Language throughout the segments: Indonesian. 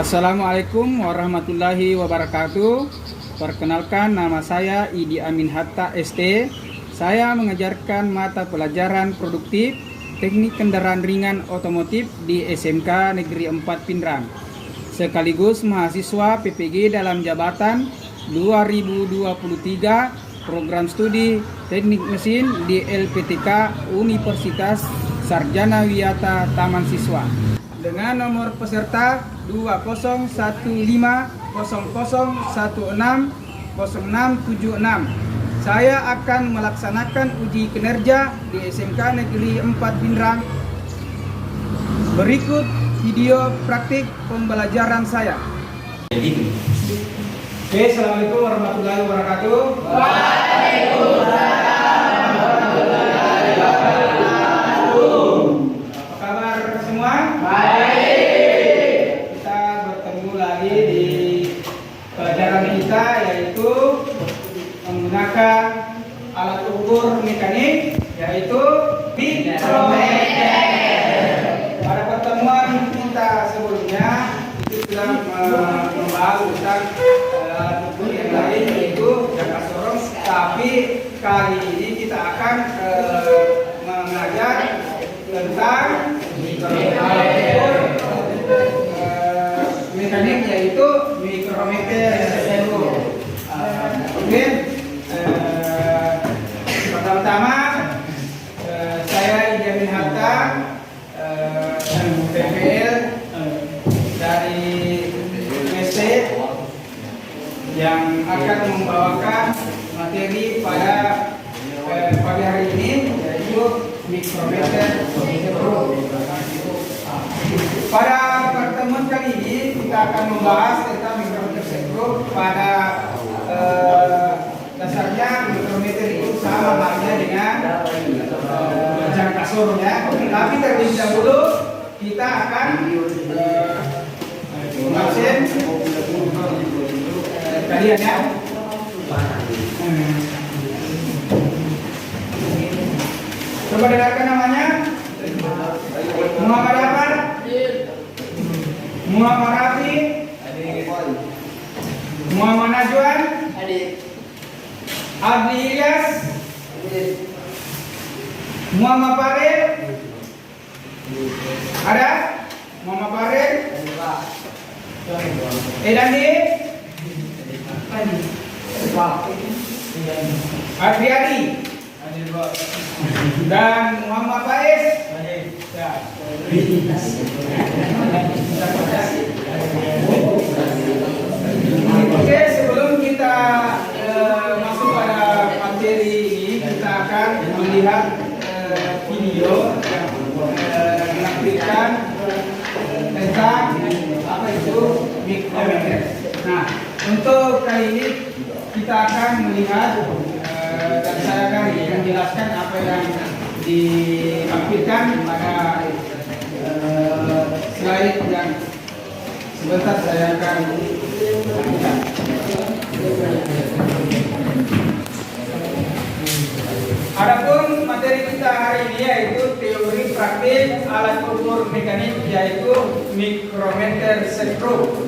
Assalamualaikum warahmatullahi wabarakatuh. Perkenalkan, nama saya Idi Amin Hatta ST. Saya mengajarkan mata pelajaran produktif Teknik Kendaraan Ringan Otomotif di SMK Negeri 4 Pindrang. Sekaligus mahasiswa PPG dalam jabatan 2023 Program Studi Teknik Mesin di LPTK Universitas Sarjana Wiyata Taman Siswa. Dengan nomor peserta 201500160676. Saya akan melaksanakan uji kinerja di SMK Negeri 4 Pindrang. Berikut video praktik pembelajaran saya. Oke, assalamualaikum warahmatullahi wabarakatuh. Waalaikumsalam warahmatullahi wabarakatuh. Apa kabar semua? Baik. Kita bertemu lagi di pelajaran kita, yaitu menggunakan alat ukur mekanik, yaitu mikrometer. Pada pertemuan kita sebelumnya itu sudah membahas tentang alat ukur yang lain, yaitu jangka sorong. Tapi kali ini kita akan mengajar tentang alat ukur mekanik, yaitu mikrometer. Oke. Pertama-tama saya Idi Amin Hatta, PPL dari ST, yang akan membawakan materi pada pagi hari ini, yaitu mikrometer. Pada pertemuan kali ini kita akan membahas tentang mikrometer sekro. Pada dasarnya mikrometer itu sama halnya dengan jangka sorong, ya. Tapi terlebih dahulu kita akan mengabsen kalian, ya. Coba dengarkan namanya. Muhammad Afar, Muhammad Rafi, Muhammad Najwan, Abdi Ilyas, Muhammad Farid. Ada? Muhammad Farid. Edandi. Adriani. Dan Muhammad Faiz. Oke, sebelum kita masuk pada materi ini, kita akan melihat video yang menampilkan tentang apa itu mikrometer. Nah, untuk kali ini kita akan melihat dan saya akan menjelaskan apa yang ditampilkan pada slide yang sebentar saya akan lakukan. Adapun materi kita hari ini yaitu teori praktik alat ukur mekanik, yaitu mikrometer sekro.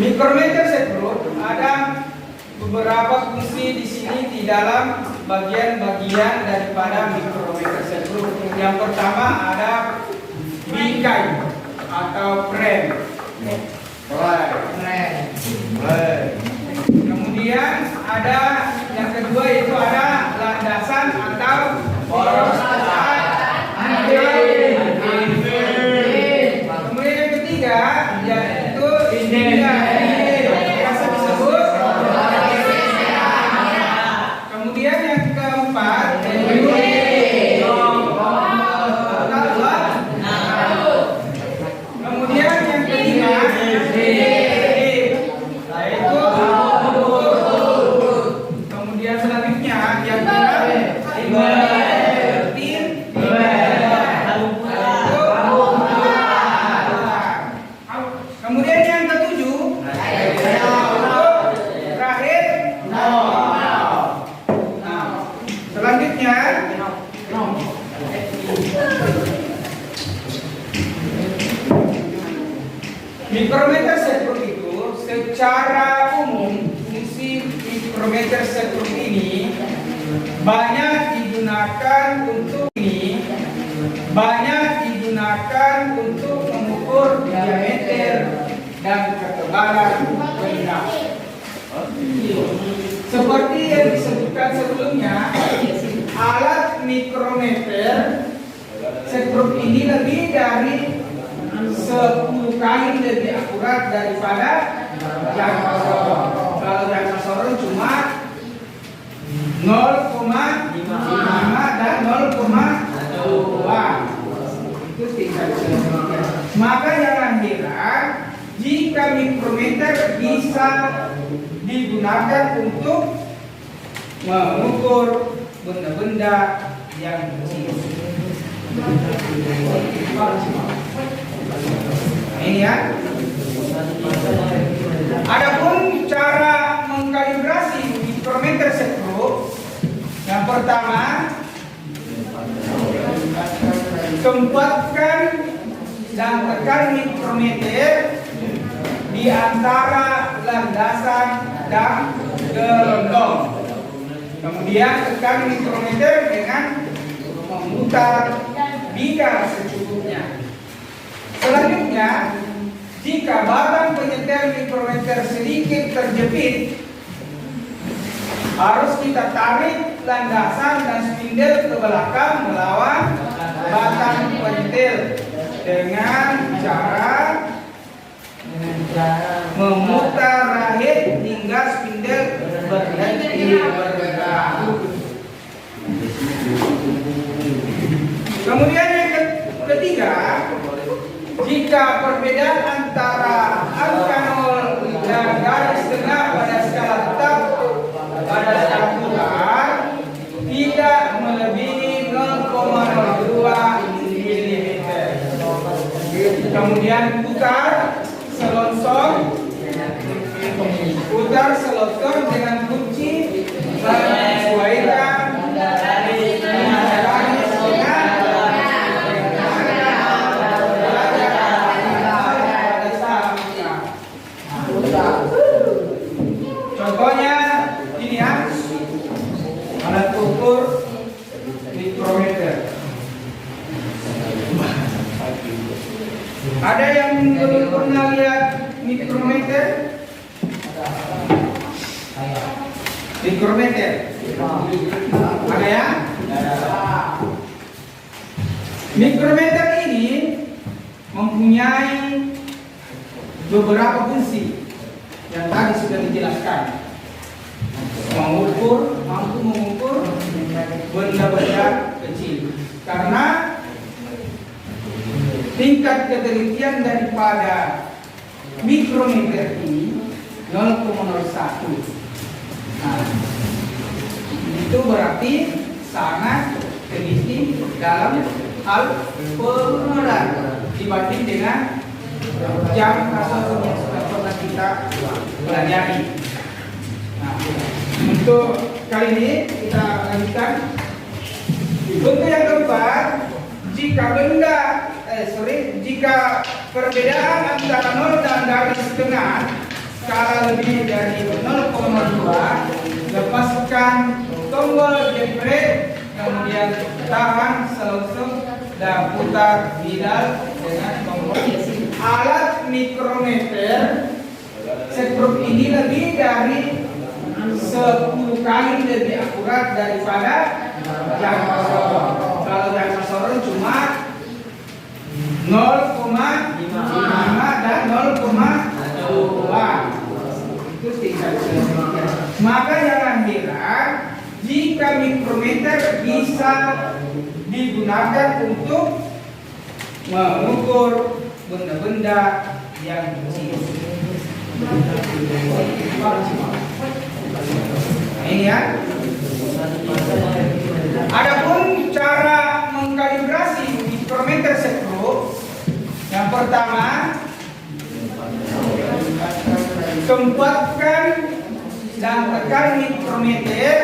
Mikrometer sekro ada beberapa fungsi di sini di dalam bagian-bagian daripada mikrometer sekro. Yang pertama ada bingkai atau frame. Kemudian ada yang kedua, yaitu ada landasan atau poros. Kemudian yang ketiga yaitu biasa disebut. Kemudian yang keempat yaitu kemudian yang kelima kemudian selanjutnya yang kemudian yang ketujuh terakhir. Selanjutnya Mikrometer setrum itu secara umum fungsi mikrometer setrum ini banyak digunakan untuk mengukur diameter dan ketebalan benda. Seperti yang disebutkan sebelumnya, alat mikrometer setrum ini lebih dari 10 kali lebih akurat daripada jangka sorong. Kalau jangka sorong cuma 0,5 dan 0,2. Itu tingkat sedikit. Maka jangan heran jika mikrometer bisa digunakan untuk mengukur benda-benda yang kecil. Ini ya. Adapun cara mengkalibrasi mikrometer setrum, yang pertama, tempatkan dan tekan mikrometer di antara landasan dan gelondong. Kemudian tekan mikrometer dengan memutar bigar secukupnya. Selanjutnya, jika batang penyetel mikrometer sedikit terjepit, harus kita tarik landasan dan spindel ke belakang melawan batang penyetel dengan cara memutar rahit hingga spindel berhenti bergerak. Kemudian yang ketiga, jika perbedaan antara angka 0 dan garis tengah pada skala tetap pada skala putar tidak melebihi 0,02 mm. Kemudian putar selongsong dengan kunci menyesuaikan contohnya ini ya, alat ukur mikrometer. Ada yang belum pernah lihat mikrometer? Mikrometer ada ya? Mikrometer ini mempunyai beberapa fungsi yang tadi sudah dijelaskan. Mampu mengukur benda-benda kecil. Karena tingkat ketelitian daripada mikrometer ini 0,01. Nah, itu berarti sangat teliti dalam hal pengukuran dibanding dengan jam kasus yang sudah pernah kita pelajari. Nah, untuk kali ini kita lanjutkan. Untuk yang keempat, jika perbedaan antara 0 dan garis tengah skala lebih dari 0,2, lepaskan tombol jepret, kemudian tahan selongsong dan putar pedal dengan tombol. Alat mikrometer setrum ini lebih dari 10 kali lebih akurat daripada jangka sorong. Kalau jangka sorong cuma 0,5 dan 0,2. Itu tingkat sedikit. Maka jangan heran jika mikrometer bisa digunakan untuk mengukur benda-benda yang kecil. Ini ya. Adapun cara mengkalibrasi mikrometer setrum, yang pertama, tempatkan dan tekan mikrometer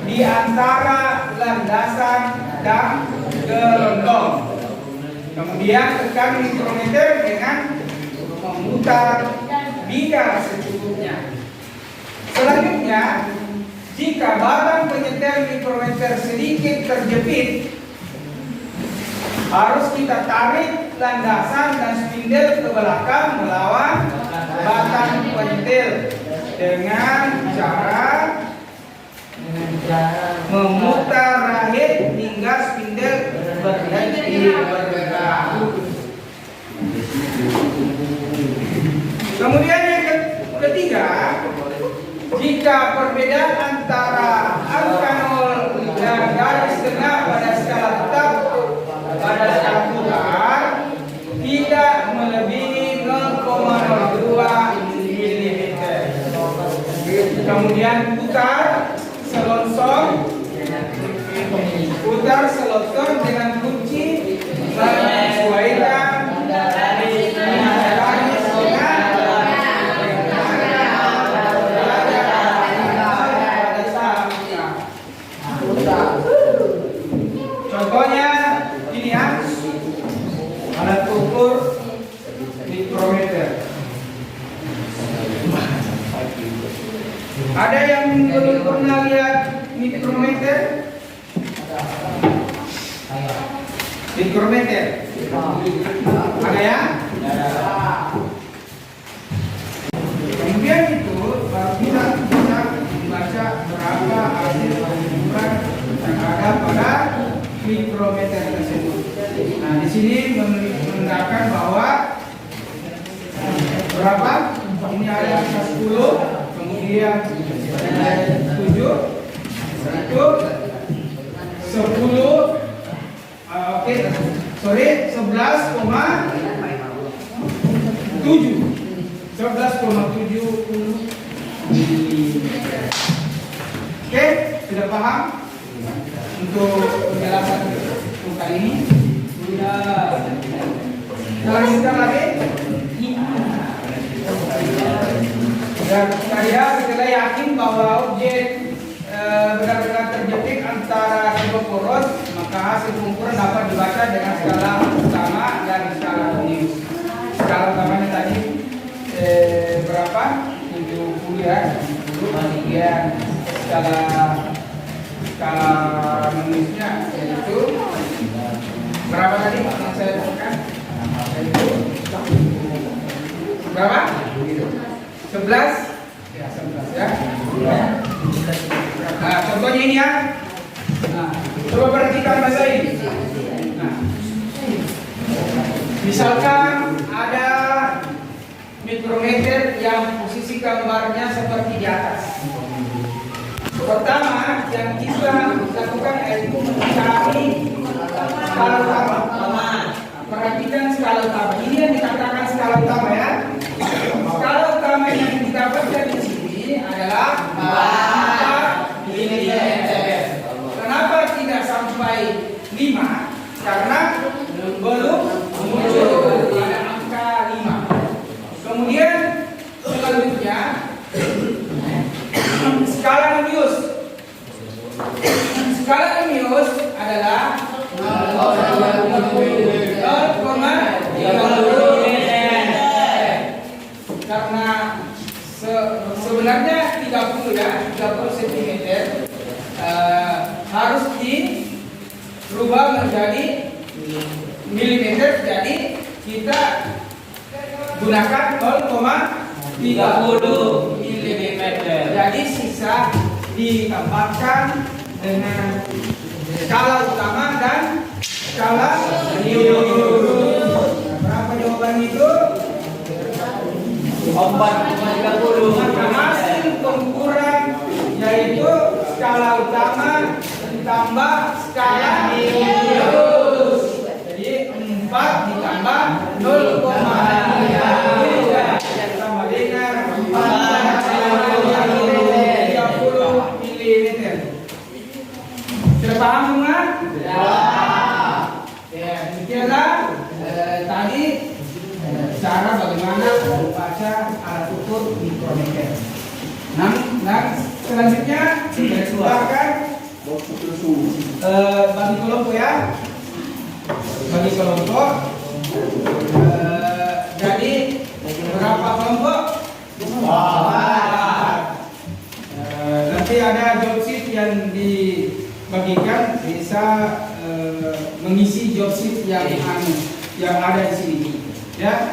di antara landasan dan gelondong. Kemudian tekan mikrometer dengan putar, biar secukupnya. Selanjutnya, jika badan penyetel mikrometer sedikit terjepit, harus kita tarik landasan dan spindel ke belakang melawan batang penyetel dengan cara memutar rahit hingga spindel berhenti bergerak. Kemudian yang ketiga, jika perbedaan antara angka 0 dan garis tengah pada skala tetap pada skala putar tidak melebihi 0,02 mm. Kemudian putar selongsong dengan kunci menyesuaikan garis contohnya ini ya, alat ukur mikrometer. Ada yang belum pernah lihat mikrometer? Mikrometer. Ada ya? Kemudian itu baru kita bisa membaca berapa hasil pengukuran yang ada pada mikrometer tersebut. Nah, di sini menandakan bahwa berapa? Ini ada 10, kemudian 7, itu 10, oke, sorry, 11,7 Oke, sudah paham untuk penjelasan kali ini? Sudah. Kita lanjutkan lagi. Dan saya yakin bahwa objek benar-benar terjepit antara dua poros, maka hasil pengukuran dapat dibaca dengan skala utama dan skala minus. Skala utamanya tadi berapa? 70 ya, 70. Kemudian skala minusnya yaitu berapa tadi yang saya sebutkan? Yaitu berapa? 11 ya, 11 ya. Nah, contohnya ini ya. Nah, coba perhatikan bahasa ini. Nah, misalkan ada mikrometer yang posisi gambarnya seperti di atas. Pertama yang kita lakukan yaitu mencari skala utama. Perhatikan skala utama. Ini yang dikatakan skala utama ya. Skala utama yang didapatkan di sini adalah 4 mm. Kenapa tidak sampai 5? Karena belum muncul pada angka 5. Kemudian selanjutnya skala Möbius. Skala Möbius adalah 0,30 karena sebenarnya 30 ya, 30 cm harus dirubah menjadi milimeter, jadi kita gunakan 0,30 mm. Jadi sisa ditambahkan dengan skala utama dan skala minus. Berapa jawaban itu? 4,30. Maka hasil pengukuran yaitu skala utama ditambah skala minus. Jadi 4 ditambah 0,30 sama dengan 30 mm. Sudah paham semua? Ya, demikianlah tadi cara bagaimana membaca alat ukur mikrometer. Nah, selanjutnya saya silakan bagi kelompok ya. Bagi kelompok. Jadi berapa eksplosif yang ada di sini. Ya.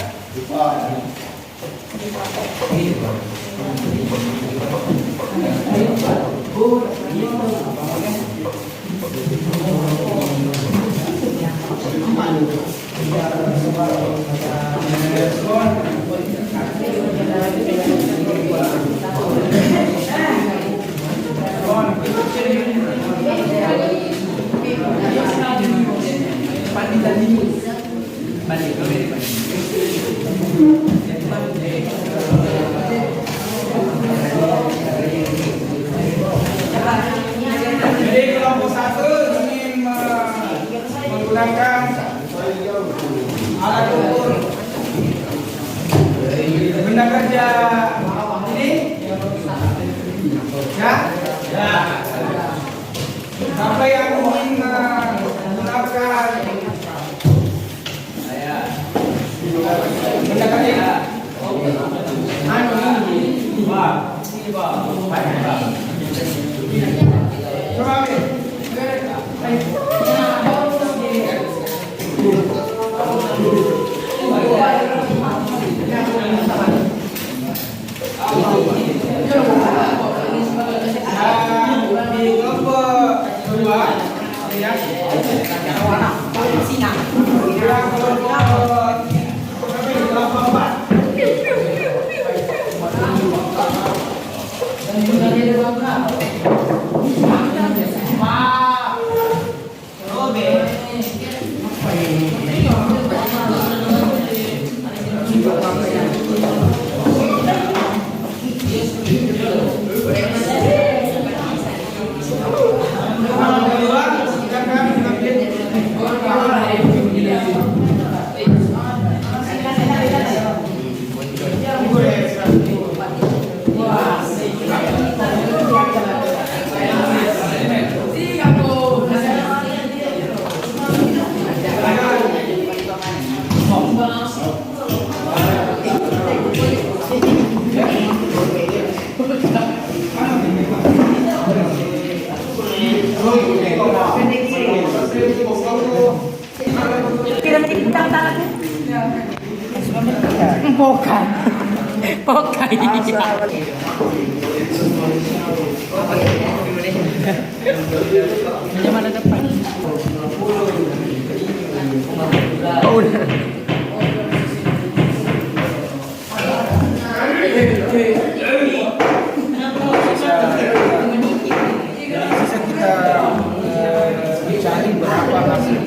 Jadi kelompok 1 ingin menggunakan alat ukur benda kerja ini, ya. Siapa yang ingin menggunakan benda kerja coba di kelompok 2 ya. Pokai. Mana depan? Oh, Bisa kita cari berapa hasil.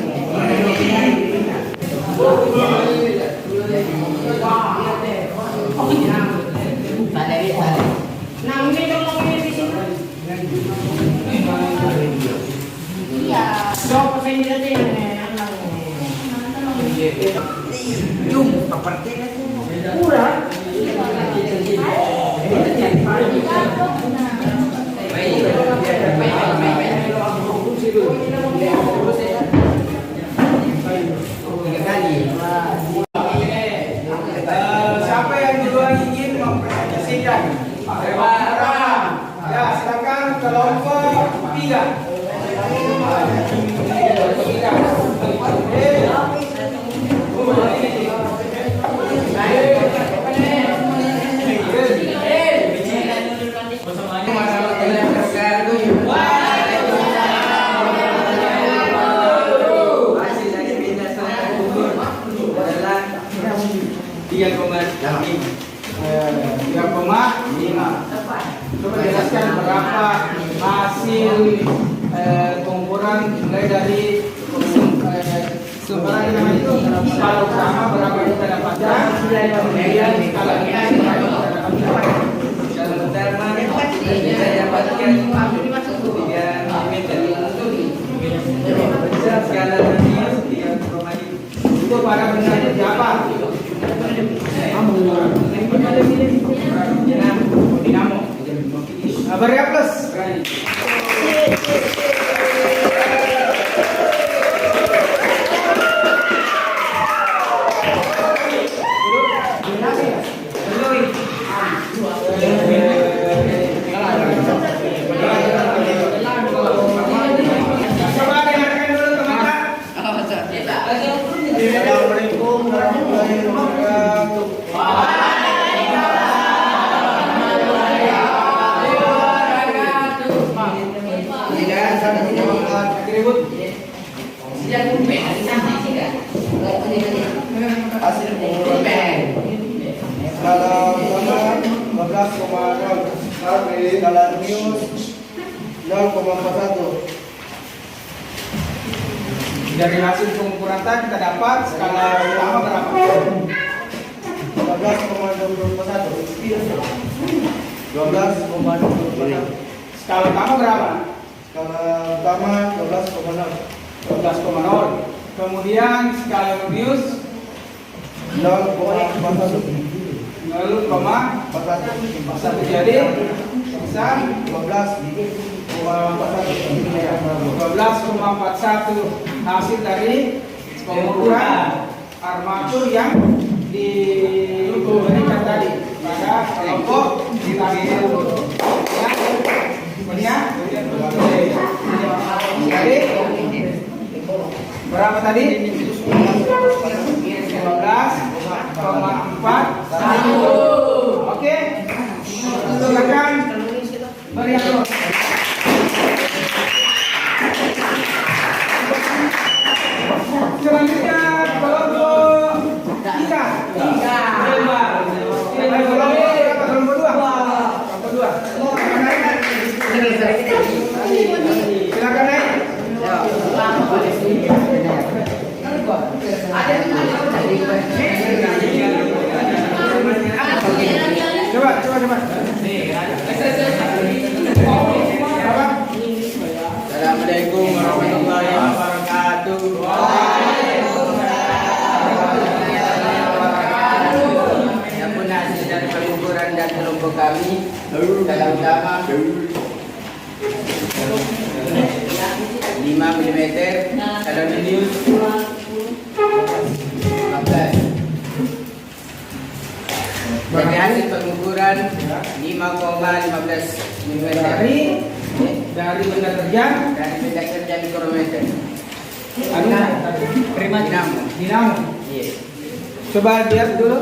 Siapa yang duluan ingin mempresentasikan? Ya, silakan kelompok 3. Coba jelaskan berapa hasil pengukuran mulai dari sumber itu skala utama berapa kita dapatkan, kemudian skala ini berapa kita dapatkan, skala utama kita dapatkan 3 meter, skala radius 3,5 itu pada benda kerja apa? Dinamo. Barya plus. Coba dengarkan dulu teman-teman. Skala News 0,41. Dari hasil pengukuran tadi kita dapat skala utama berapa? 12,21. Skala utama berapa? Skala utama 12,6. 12,0. Kemudian skala News 0,41. 0,41. Jadi bisa 12,41 hasil dari pengukuran armatur yang diberikan tadi pada kelompok di tabel ya. Kemudian jadi berapa tadi? 15,41. Oke, silakan berikan. Selanjutnya kelompok 3. Kelompok 2. Silakan naik. Coba. Assalamualaikum warahmatullahi wabarakatuh. Adapun hasil dari pengukuran dan kelompok kami skala utama 5 mm, skala News 15. Dari hasil pengukuran 5,15 mm dari benda terjang dari benda kerja mikrometer. dinamo. Iya. Coba lihat dulu.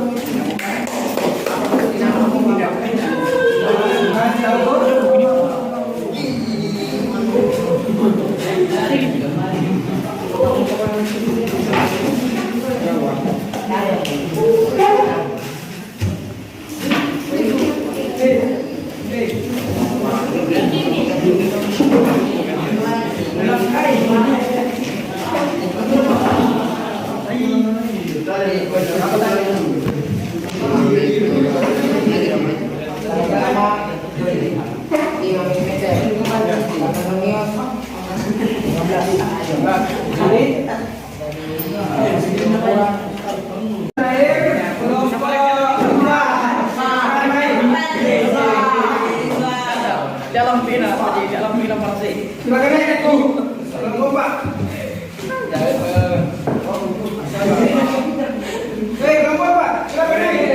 Dalam film masih. Silakan naik tuh. Kelompok Pak. Kelompok Pak. Silakan naik.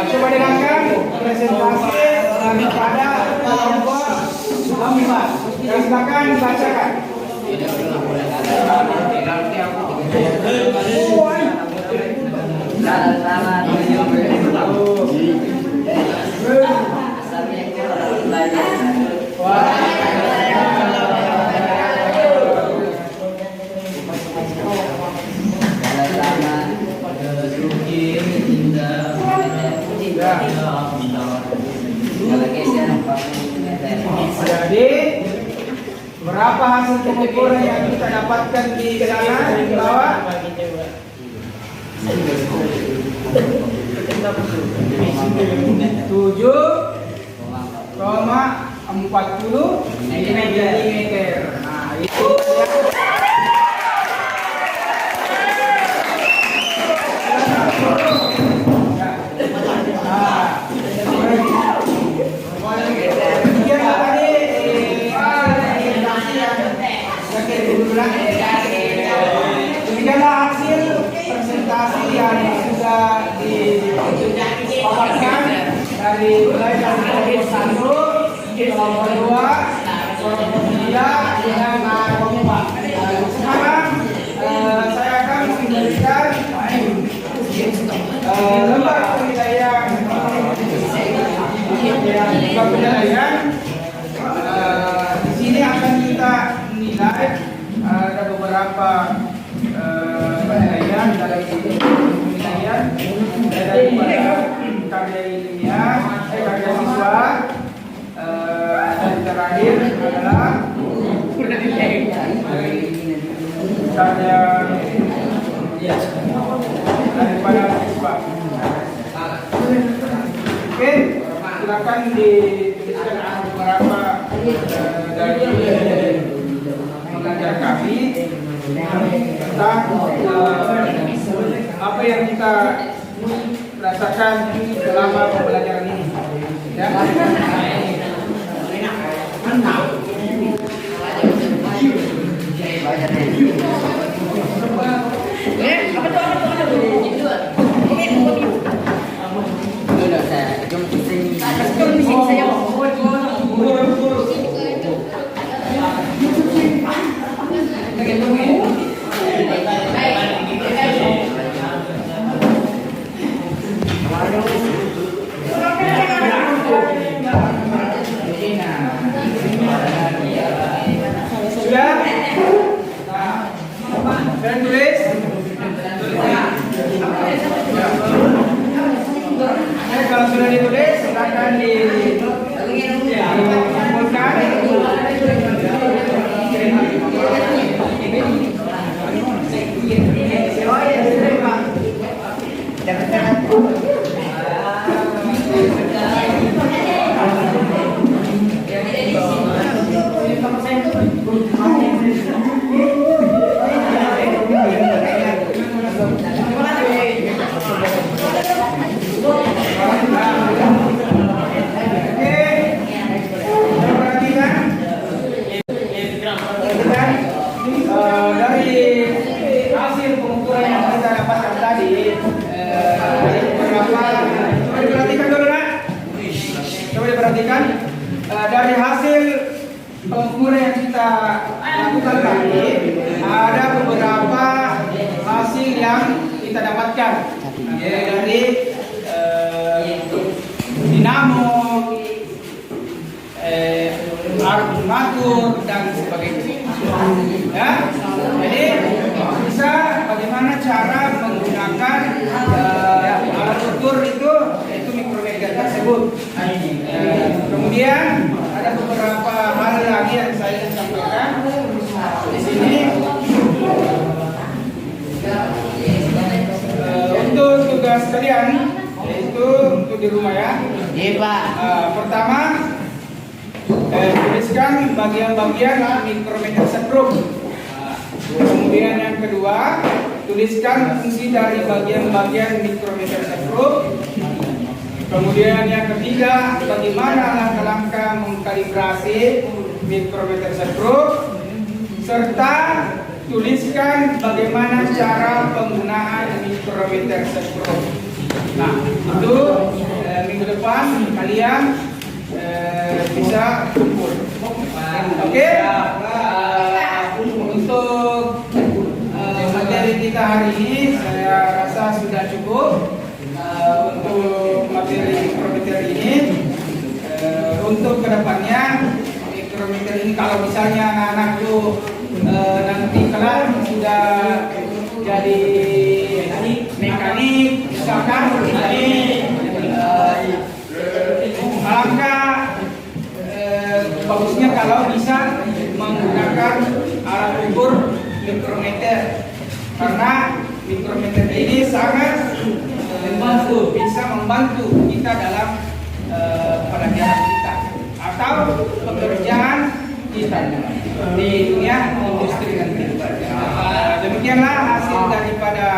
Coba dengarkan presentasi pada kelompok 4. Silakan bacakan. Jadi berapa hasil pengukuran yang kita dapatkan di sana di bawah? 7,40 mm. Nah, itu demikianlah hasil presentasi yang sudah dipaparkan dari mulai dari kelompok 1 kedua dia dengan sekarang saya akan memberikan lembar penilaian di sini akan kita nilai ada beberapa penilaian dalam ini penilaian dari karya ilmiah karya siswa dan terakhir adalah karya daripada siswa. Oke, silakan dituliskan beberapa dari mengajar kami tentang apa yang kita rasakan selama pembelajaran ini. Ya. Sudah? Dan tulis. Kalau sudah ditulis, silakan dikumpulkan. Dari hasil pengukuran yang kita dapatkan tadi, coba diperhatikan dulu, nak. Coba diperhatikan dari hasil pengukuran yang kita lakukan tadi, ada beberapa hasil yang kita dapatkan dari dinamo, armatur dan sebagainya. Ya, jadi bisa bagaimana cara menggunakan alat ukur itu mikrometer tersebut. Kemudian ada beberapa hal lagi yang saya ingin sampaikan di sini. Untuk tugas kalian, yaitu untuk di rumah ya. Iya, Pak. Pertama, tuliskan bagian-bagian mikrometer sekrum. Kemudian yang kedua, tuliskan fungsi dari bagian-bagian mikrometer sekrum. Kemudian yang ketiga, bagaimana langkah-langkah mengkalibrasi mikrometer sekrum, serta tuliskan bagaimana cara penggunaan mikrometer sekrum. Nah, itu minggu depan kalian bisa kumpul. Oke. Untuk materi kita hari ini saya rasa sudah cukup. Untuk materi mikrometer ini, untuk kedepannya mikrometer ini kalau misalnya anak-anak tuh nanti kelak sudah jadi mekanik, misalkan alangkah bagusnya kalau bisa menggunakan alat ukur mikrometer, karena mikrometer ini sangat bisa membantu kita dalam pelajaran kita atau pekerjaan kita di dunia industri nanti. Demikianlah hasil daripada